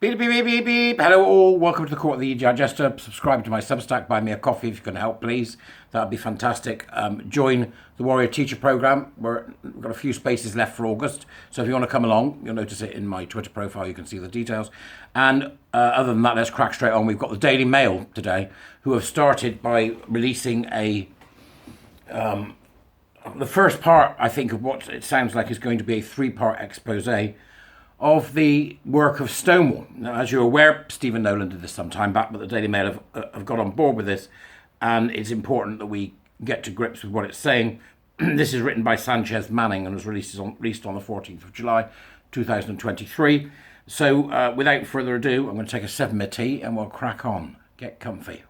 Beep, beep, beep, beep, beep. Hello all, welcome to the Court of the Jester. Subscribe to my Substack, buy me a coffee if you can help, please. That would be fantastic. Join the Warrior Teacher Programme. We've got a few spaces left for August, so if you want to come along, you'll notice it in my Twitter profile, you can see the details. And other than that, let's crack straight on. We've got the Daily Mail today, who have started by releasing the first part, I think, of what it sounds like is going to be a three-part expose of the work of Stonewall. Now, as you're aware, Stephen Nolan did this some time back, but the Daily Mail have got on board with this, and it's important that we get to grips with what it's saying. This is written by Sanchez Manning and was released on the 14th of July, 2023. So without further ado, I'm going to take a 7-minute tea and we'll crack on. Get comfy.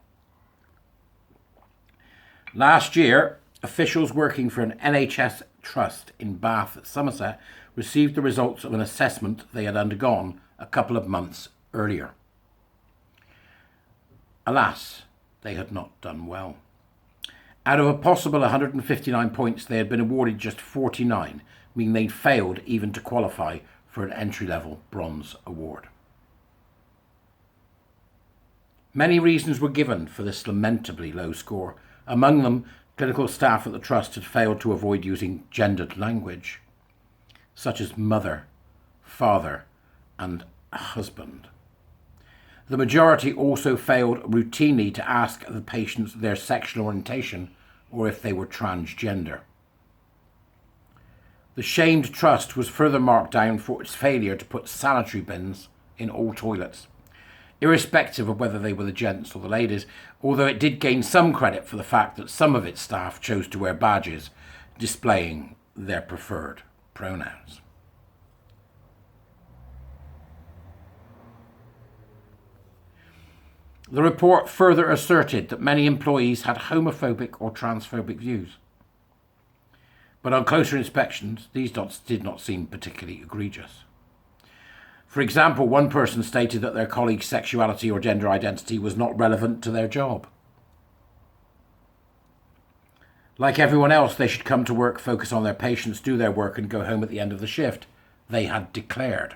Last year, officials working for an NHS trust in Bath, Somerset, received the results of an assessment they had undergone a couple of months earlier. Alas, they had not done well. Out of a possible 159 points, they had been awarded just 49, meaning they'd failed even to qualify for an entry-level bronze award. Many reasons were given for this lamentably low score. Among them, clinical staff at the trust had failed to avoid using gendered language, such as mother, father, and husband. The majority also failed routinely to ask the patients their sexual orientation or if they were transgender. The shamed trust was further marked down for its failure to put sanitary bins in all toilets, irrespective of whether they were the gents or the ladies, although it did gain some credit for the fact that some of its staff chose to wear badges displaying their preferred pronouns. The report further asserted that many employees had homophobic or transphobic views. But on closer inspections, these dots did not seem particularly egregious. For example, one person stated that their colleague's sexuality or gender identity was not relevant to their job. Like everyone else, they should come to work, focus on their patients, do their work, and go home at the end of the shift, they had declared.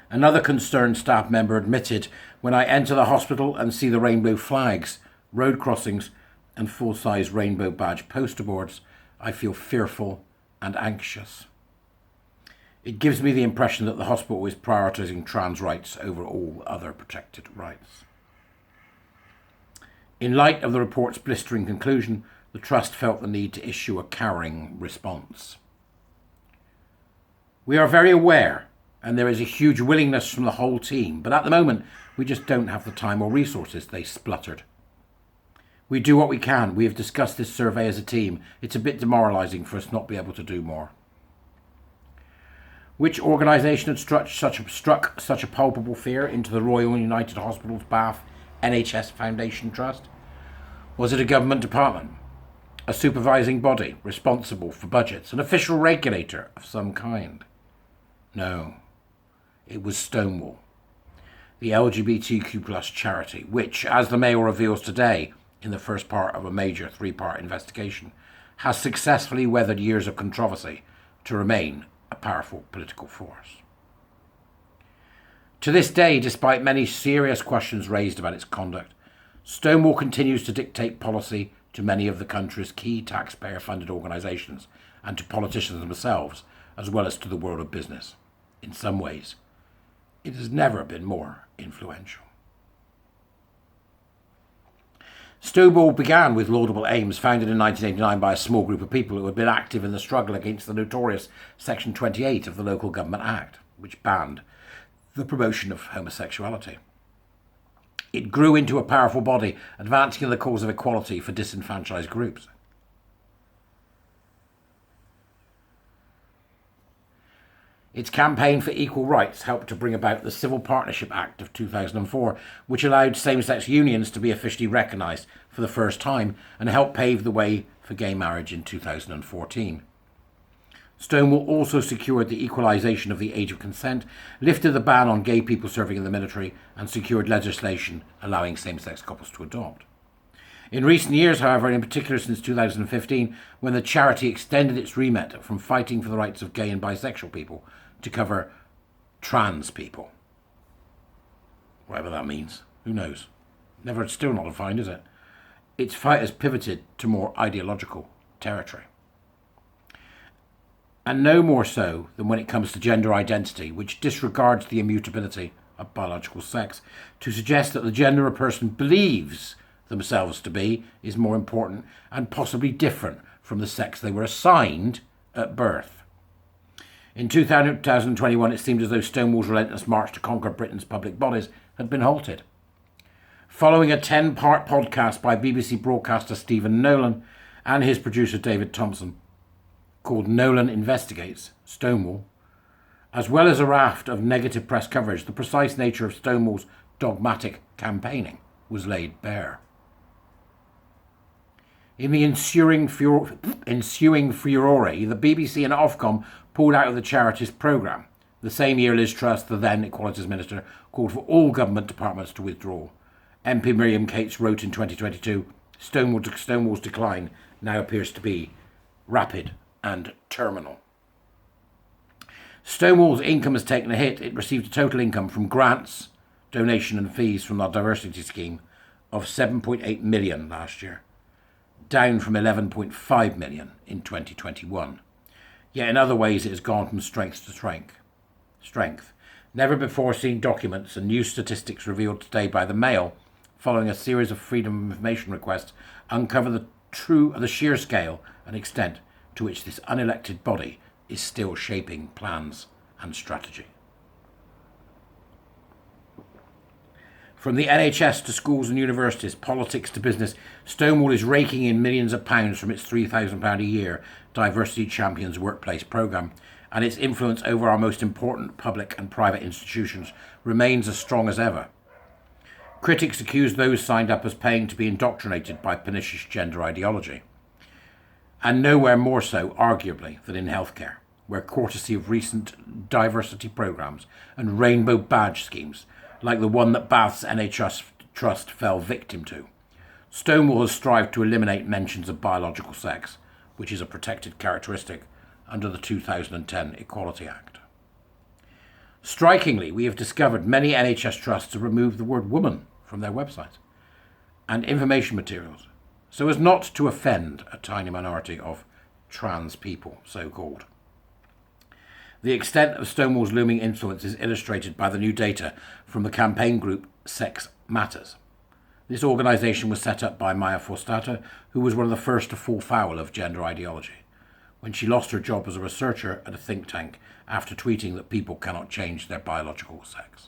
Another concerned staff member admitted, "When I enter the hospital and see the rainbow flags, road crossings, and full-size rainbow badge poster boards, I feel fearful and anxious. It gives me the impression that the hospital is prioritising trans rights over all other protected rights." In light of the report's blistering conclusion, the Trust felt the need to issue a cowering response. "We are very aware, and there is a huge willingness from the whole team, but at the moment, we just don't have the time or resources," they spluttered. "We do what we can. We have discussed this survey as a team. It's a bit demoralising for us not to be able to do more." Which organisation had struck such a palpable fear into the Royal United Hospitals Bath NHS Foundation Trust? Was it a government department, a supervising body responsible for budgets, an official regulator of some kind? No, it was Stonewall, the LGBTQ+ charity, which, as the Mail reveals today in the first part of a major 3-part investigation, has successfully weathered years of controversy to remain a powerful political force. To this day, despite many serious questions raised about its conduct, Stonewall continues to dictate policy to many of the country's key taxpayer-funded organisations and to politicians themselves, as well as to the world of business. In some ways, it has never been more influential. Stonewall began with laudable aims, founded in 1989 by a small group of people who had been active in the struggle against the notorious Section 28 of the Local Government Act, which banned the promotion of homosexuality. It grew into a powerful body, advancing in the cause of equality for disenfranchised groups. Its campaign for equal rights helped to bring about the Civil Partnership Act of 2004, which allowed same-sex unions to be officially recognised for the first time and helped pave the way for gay marriage in 2014. Stonewall also secured the equalisation of the age of consent, lifted the ban on gay people serving in the military, and secured legislation allowing same-sex couples to adopt. In recent years, however, and in particular since 2015, when the charity extended its remit from fighting for the rights of gay and bisexual people to cover trans people. Whatever that means. Who knows? Still not defined, is it? Its fight has pivoted to more ideological territory. And no more so than when it comes to gender identity, which disregards the immutability of biological sex, to suggest that the gender a person believes themselves to be is more important and possibly different from the sex they were assigned at birth. In 2021, it seemed as though Stonewall's relentless march to conquer Britain's public bodies had been halted. Following a 10-part podcast by BBC broadcaster Stephen Nolan and his producer David Thompson, called Nolan Investigates Stonewall, as well as a raft of negative press coverage, the precise nature of Stonewall's dogmatic campaigning was laid bare. In the ensuing furore, the BBC and Ofcom pulled out of the charity's programme. The same year, Liz Truss, the then Equalities Minister, called for all government departments to withdraw. MP Miriam Cates wrote in 2022, Stonewall's decline now appears to be rapid and terminal. Stonewall's income has taken a hit. It received a total income from grants, donation and fees from the diversity scheme of $7.8 million last year, down from $11.5 million in 2021. Yet in other ways it has gone from strength to strength. Never before seen documents and new statistics revealed today by the Mail, following a series of Freedom of Information requests, uncover the sheer scale and extent to which this unelected body is still shaping plans and strategy. From the NHS to schools and universities, politics to business, Stonewall is raking in millions of pounds from its £3,000 a year Diversity Champions Workplace programme, and its influence over our most important public and private institutions remains as strong as ever. Critics accuse those signed up as paying to be indoctrinated by pernicious gender ideology. And nowhere more so, arguably, than in healthcare, where courtesy of recent diversity programmes and rainbow badge schemes, like the one that Bath's NHS Trust fell victim to, Stonewall has strived to eliminate mentions of biological sex, which is a protected characteristic under the 2010 Equality Act. Strikingly, we have discovered many NHS trusts have removed the word woman from their websites and information materials, so as not to offend a tiny minority of trans people, so-called. The extent of Stonewall's looming influence is illustrated by the new data from the campaign group Sex Matters. This organisation was set up by Maya Forstater, who was one of the first to fall foul of gender ideology, when she lost her job as a researcher at a think tank after tweeting that people cannot change their biological sex.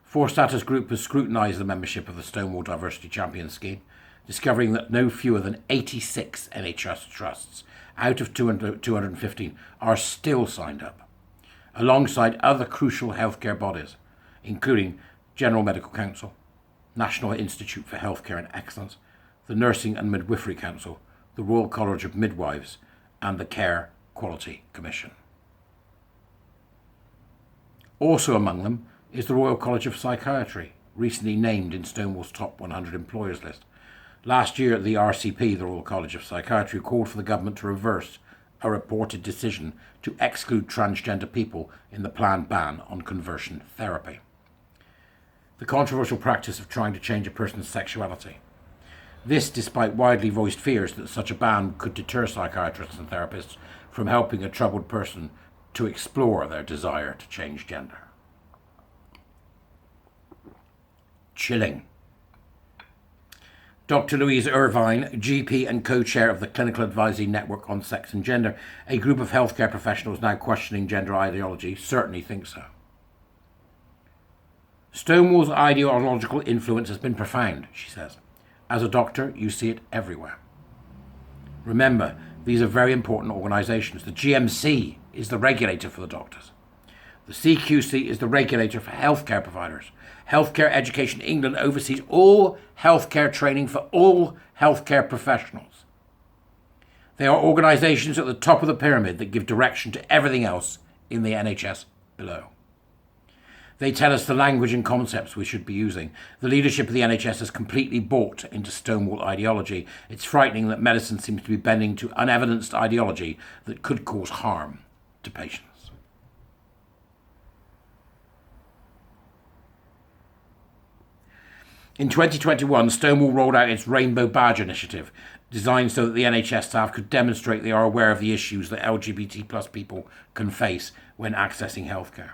Forstater's group has scrutinised the membership of the Stonewall Diversity Champions scheme, discovering that no fewer than 86 NHS trusts out of 215 are still signed up, alongside other crucial healthcare bodies, including General Medical Council, National Institute for Healthcare and Excellence, the Nursing and Midwifery Council, the Royal College of Midwives, and the Care Quality Commission. Also among them is the Royal College of Psychiatry, recently named in Stonewall's top 100 employers list. Last year, the RCP, the Royal College of Psychiatry, called for the government to reverse a reported decision to exclude transgender people in the planned ban on conversion therapy. The controversial practice of trying to change a person's sexuality. This despite widely voiced fears that such a ban could deter psychiatrists and therapists from helping a troubled person to explore their desire to change gender. Chilling. Dr. Louise Irvine, GP and co-chair of the Clinical Advisory Network on Sex and Gender, a group of healthcare professionals now questioning gender ideology, certainly thinks so. Stonewall's ideological influence has been profound, she says. As a doctor, you see it everywhere. Remember, these are very important organisations. The GMC is the regulator for the doctors. The CQC is the regulator for healthcare providers. Healthcare Education England oversees all healthcare training for all healthcare professionals. They are organisations at the top of the pyramid that give direction to everything else in the NHS below. They tell us the language and concepts we should be using. The leadership of the NHS has completely bought into Stonewall ideology. It's frightening that medicine seems to be bending to unevidenced ideology that could cause harm to patients. In 2021, Stonewall rolled out its Rainbow Badge initiative, designed so that the NHS staff could demonstrate they are aware of the issues that LGBT plus people can face when accessing healthcare.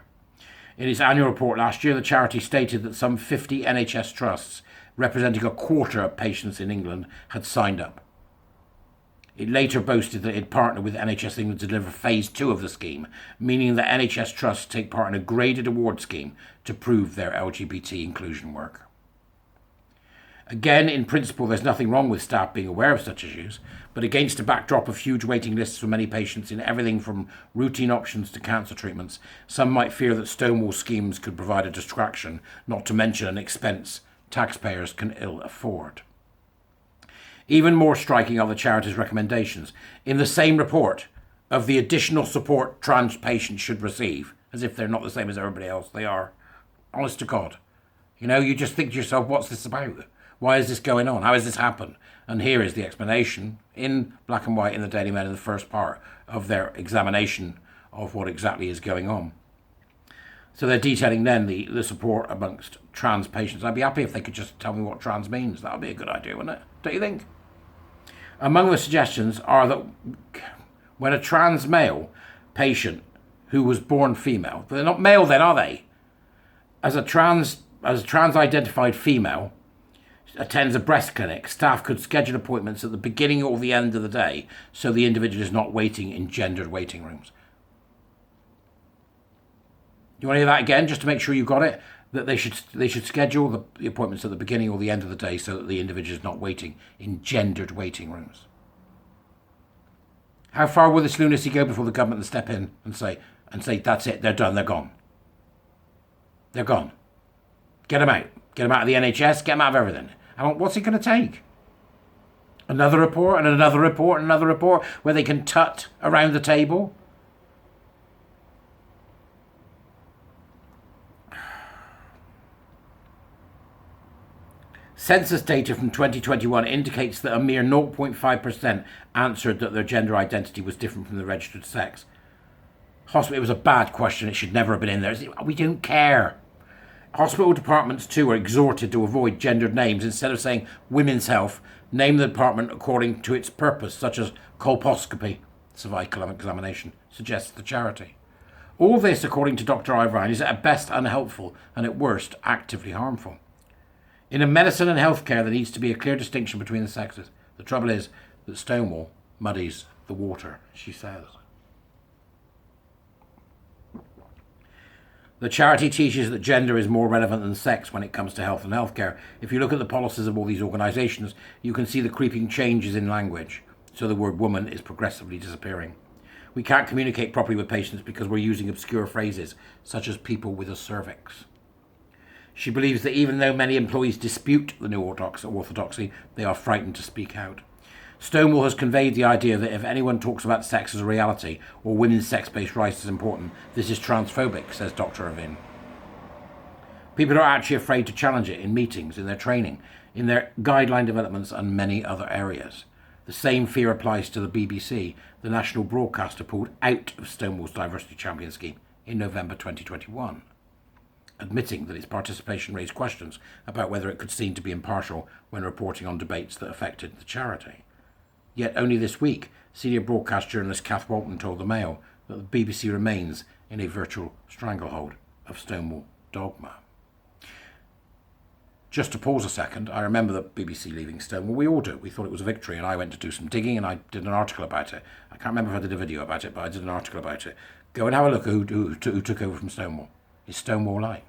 In its annual report last year, the charity stated that some 50 NHS trusts, representing a quarter of patients in England, had signed up. It later boasted that it had partnered with NHS England to deliver phase 2 of the scheme, meaning that NHS trusts take part in a graded award scheme to prove their LGBT inclusion work. Again, in principle, there's nothing wrong with staff being aware of such issues, but against a backdrop of huge waiting lists for many patients in everything from routine options to cancer treatments, some might fear that Stonewall schemes could provide a distraction, not to mention an expense taxpayers can ill afford. Even more striking are the charity's recommendations. In the same report of the additional support trans patients should receive, as if they're not the same as everybody else, they are. Honest to God. You just think to yourself, what's this about? Why is this going on? How has this happened? And here is the explanation in black and white in the Daily Mail in the first part of their examination of what exactly is going on. So they're detailing then the support amongst trans patients. I'd be happy if they could just tell me what trans means. That would be a good idea, wouldn't it? Don't you think? Among the suggestions are that when a trans male patient who was born female, they're not male then, are they? As a trans identified female attends a breast clinic, staff could schedule appointments at the beginning or the end of the day so the individual is not waiting in gendered waiting rooms. You want to hear that again, just to make sure you got it? That they should schedule the appointments at the beginning or the end of the day so that the individual is not waiting in gendered waiting rooms. How far will this lunacy go before the government will step in and say, that's it, they're done, they're gone? They're gone. Get them out. Get them out of the NHS, get them out of everything. And what's it going to take? Another report and another report and another report where they can tut around the table? Census data from 2021 indicates that a mere 0.5% answered that their gender identity was different from the registered sex. It was a bad question. It should never have been in there. We don't care. Hospital departments too are exhorted to avoid gendered names. Instead of saying women's health, name the department according to its purpose, such as colposcopy, cervical examination, suggests the charity. All this, according to Dr. Irvine, is at best unhelpful and at worst actively harmful. In a medicine and healthcare, there needs to be a clear distinction between the sexes. The trouble is that Stonewall muddies the water, she says. The charity teaches that gender is more relevant than sex when it comes to health and healthcare. If you look at the policies of all these organisations, you can see the creeping changes in language. So the word woman is progressively disappearing. We can't communicate properly with patients because we're using obscure phrases, such as people with a cervix. She believes that even though many employees dispute the new orthodoxy, they are frightened to speak out. Stonewall has conveyed the idea that if anyone talks about sex as a reality or women's sex-based rights as important, this is transphobic, says Dr. Irvine. People are actually afraid to challenge it in meetings, in their training, in their guideline developments and many other areas. The same fear applies to the BBC. The national broadcaster pulled out of Stonewall's Diversity Champion scheme in November 2021, admitting that its participation raised questions about whether it could seem to be impartial when reporting on debates that affected the charity. Yet only this week, senior broadcast journalist Kath Walton told the Mail that the BBC remains in a virtual stranglehold of Stonewall dogma. Just to pause a second, I remember the BBC leaving Stonewall. We all do. We thought it was a victory, and I went to do some digging, and I did an article about it. I can't remember if I did a video about it, but I did an article about it. Go and have a look at who took over from Stonewall. It's Stonewall Light.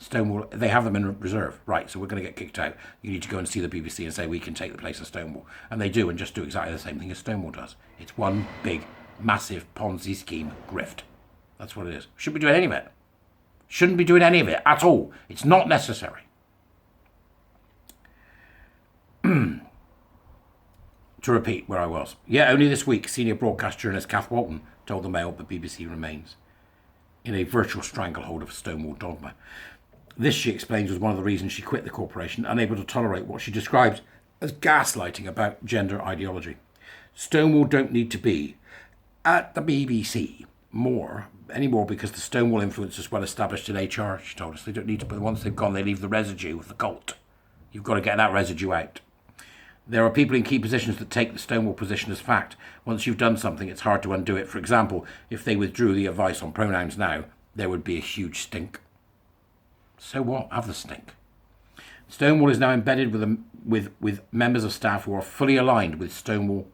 Stonewall, they have them in reserve. Right, so we're going to get kicked out. You need to go and see the BBC and say we can take the place of Stonewall. And they do, and just do exactly the same thing as Stonewall does. It's one big, massive Ponzi scheme grift. That's what it is. Shouldn't be doing any of it. Shouldn't be doing any of it at all. It's not necessary. To repeat where I was. Yet only this week, senior broadcast journalist Kath Walton told the Mail the BBC remains in a virtual stranglehold of Stonewall dogma. This, she explains, was one of the reasons she quit the corporation, unable to tolerate what she describes as gaslighting about gender ideology. Stonewall don't need to be at the BBC anymore because the Stonewall influence is well established in HR, she told us. They don't need to, but once they've gone, they leave the residue of the cult. You've got to get that residue out. There are people in key positions that take the Stonewall position as fact. Once you've done something, it's hard to undo it. For example, if they withdrew the advice on pronouns now, there would be a huge stink. So what? Have the stink. Stonewall is now embedded with members of staff who are fully aligned with Stonewall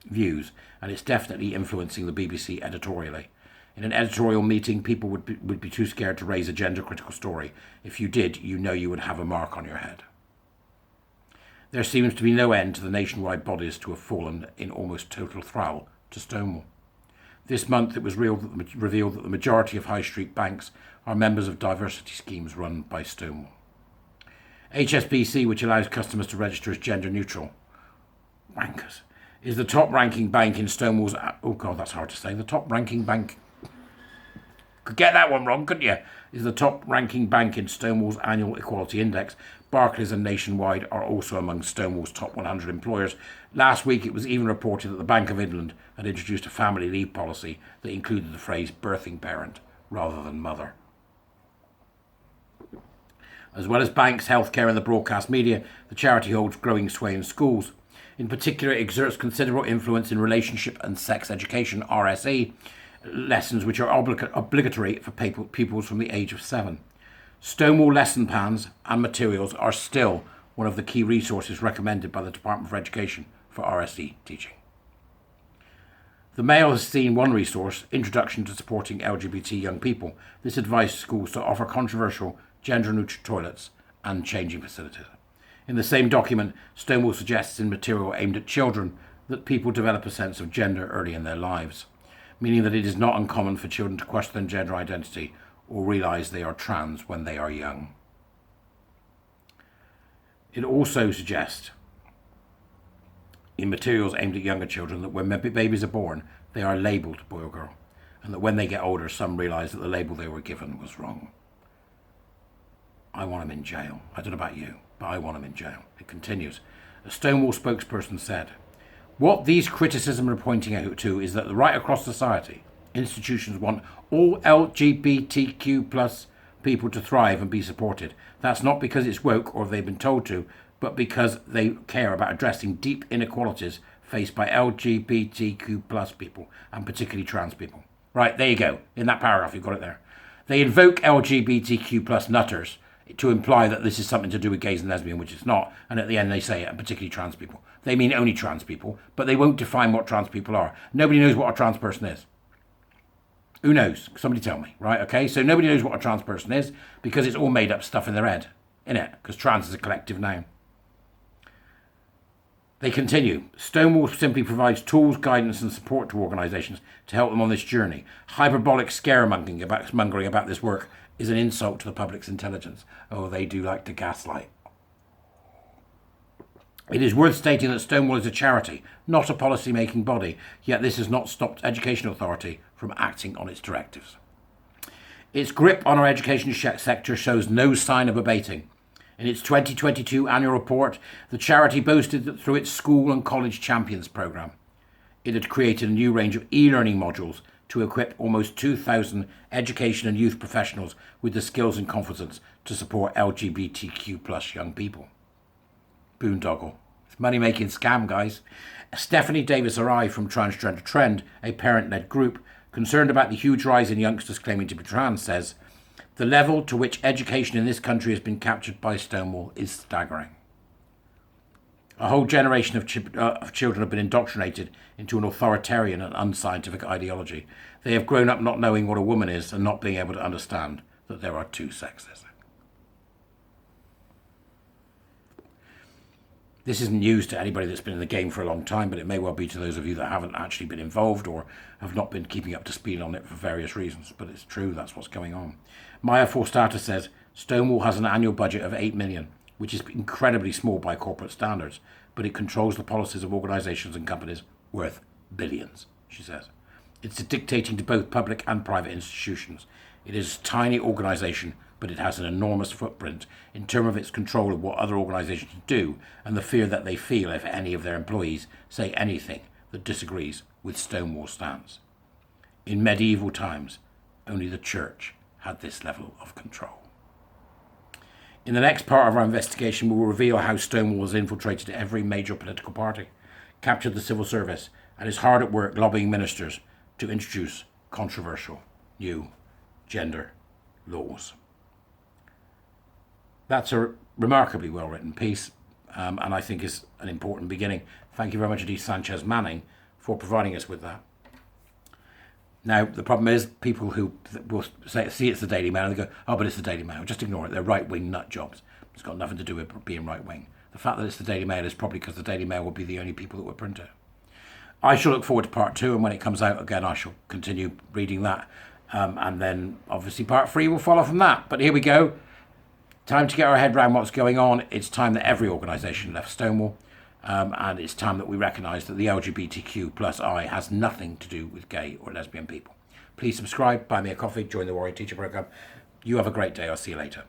views, and it's definitely influencing the BBC editorially. In an editorial meeting, people would be too scared to raise a gender-critical story. If you did, you know you would have a mark on your head. There seems to be no end to the nationwide bodies to have fallen in almost total thrall to Stonewall. This month it was revealed that the majority of high street banks are members of diversity schemes run by Stonewall. HSBC, which allows customers to register as gender neutral, wankers, is the top ranking bank in Stonewall's... Oh God, that's hard to say. The top ranking bank... Could get that one wrong, couldn't you? Is the top ranking bank in Stonewall's annual equality index. Barclays and Nationwide are also among Stonewall's top 100 employers. Last week, it was even reported that the Bank of England had introduced a family leave policy that included the phrase birthing parent rather than mother. As well as banks, healthcare and the broadcast media, the charity holds growing sway in schools. In particular, it exerts considerable influence in relationship and sex education, RSE, lessons which are obligatory for pupils from the age of 7. Stonewall lesson plans and materials are still one of the key resources recommended by the Department for Education for RSE teaching. The Mail has seen one resource, Introduction to Supporting LGBT Young People. This advises schools to offer controversial gender-neutral toilets and changing facilities. In the same document, Stonewall suggests in material aimed at children that people develop a sense of gender early in their lives, meaning that it is not uncommon for children to question their gender identity or realise they are trans when they are young. It also suggests in materials aimed at younger children that when babies are born, they are labelled boy or girl, and that when they get older, some realise that the label they were given was wrong. I want them in jail. I don't know about you, but I want them in jail. It continues. A Stonewall spokesperson said, "What these criticisms are pointing out to is that right across society, institutions want all LGBTQ plus people to thrive and be supported. That's not because it's woke or they've been told to, but because they care about addressing deep inequalities faced by LGBTQ plus people, and particularly trans people." Right, there you go. In that paragraph, you've got it there. They invoke LGBTQ plus nutters to imply that this is something to do with gays and lesbians, which it's not. And at the end, they say it, and particularly trans people. They mean only trans people, but they won't define what trans people are. Nobody knows what a trans person is. Who knows? Somebody tell me, right? Okay, so nobody knows what a trans person is because it's all made up stuff in their head, innit? Because trans is a collective noun. They continue. Stonewall simply provides tools, guidance and support to organisations to help them on this journey. Hyperbolic scaremongering about this work is an insult to the public's intelligence. Oh, they do like to gaslight. It is worth stating that Stonewall is a charity, not a policy-making body, yet this has not stopped Education Authority from acting on its directives. Its grip on our education sector shows no sign of abating. In its 2022 annual report, the charity boasted that through its School and College Champions programme, it had created a new range of e-learning modules to equip almost 2,000 education and youth professionals with the skills and confidence to support LGBTQ plus young people. Boondoggle. It's a money-making scam, guys. Stephanie Davis-Arai from Transgender Trend, a parent-led group concerned about the huge rise in youngsters claiming to be trans, says, "The level to which education in this country has been captured by Stonewall is staggering. A whole generation of children have been indoctrinated into an authoritarian and unscientific ideology. They have grown up not knowing what a woman is and not being able to understand that there are two sexes." This isn't news to anybody that's been in the game for a long time, but it may well be to those of you that haven't actually been involved or have not been keeping up to speed on it for various reasons. But it's true, that's what's going on. Maya Forstata says, Stonewall has an annual budget of $8 million, which is incredibly small by corporate standards, but it controls the policies of organisations and companies worth billions, she says. It's dictating to both public and private institutions. It is a tiny organisation, but it has an enormous footprint in terms of its control of what other organisations do and the fear that they feel if any of their employees say anything that disagrees with Stonewall's stance. In medieval times, only the church had this level of control. In the next part of our investigation, we will reveal how Stonewall has infiltrated every major political party, captured the civil service, and is hard at work lobbying ministers to introduce controversial new gender laws. That's a remarkably well-written piece, and I think is an important beginning. Thank you very much indeed, Sanchez Manning, for providing us with that. Now, the problem is people who will see it's the Daily Mail and they go, oh, but it's the Daily Mail. Just ignore it. They're right-wing nut jobs. It's got nothing to do with being right-wing. The fact that it's the Daily Mail is probably because the Daily Mail will be the only people that will print it. I shall look forward to part 2, and when it comes out again, I shall continue reading that. And then, obviously, part 3 will follow from that. But here we go. Time to get our head around what's going on. It's time that every organisation left Stonewall. And it's time that we recognise that the LGBTQ+I has nothing to do with gay or lesbian people. Please subscribe, buy me a coffee, join the Warrior Teacher Programme. You have a great day. I'll see you later.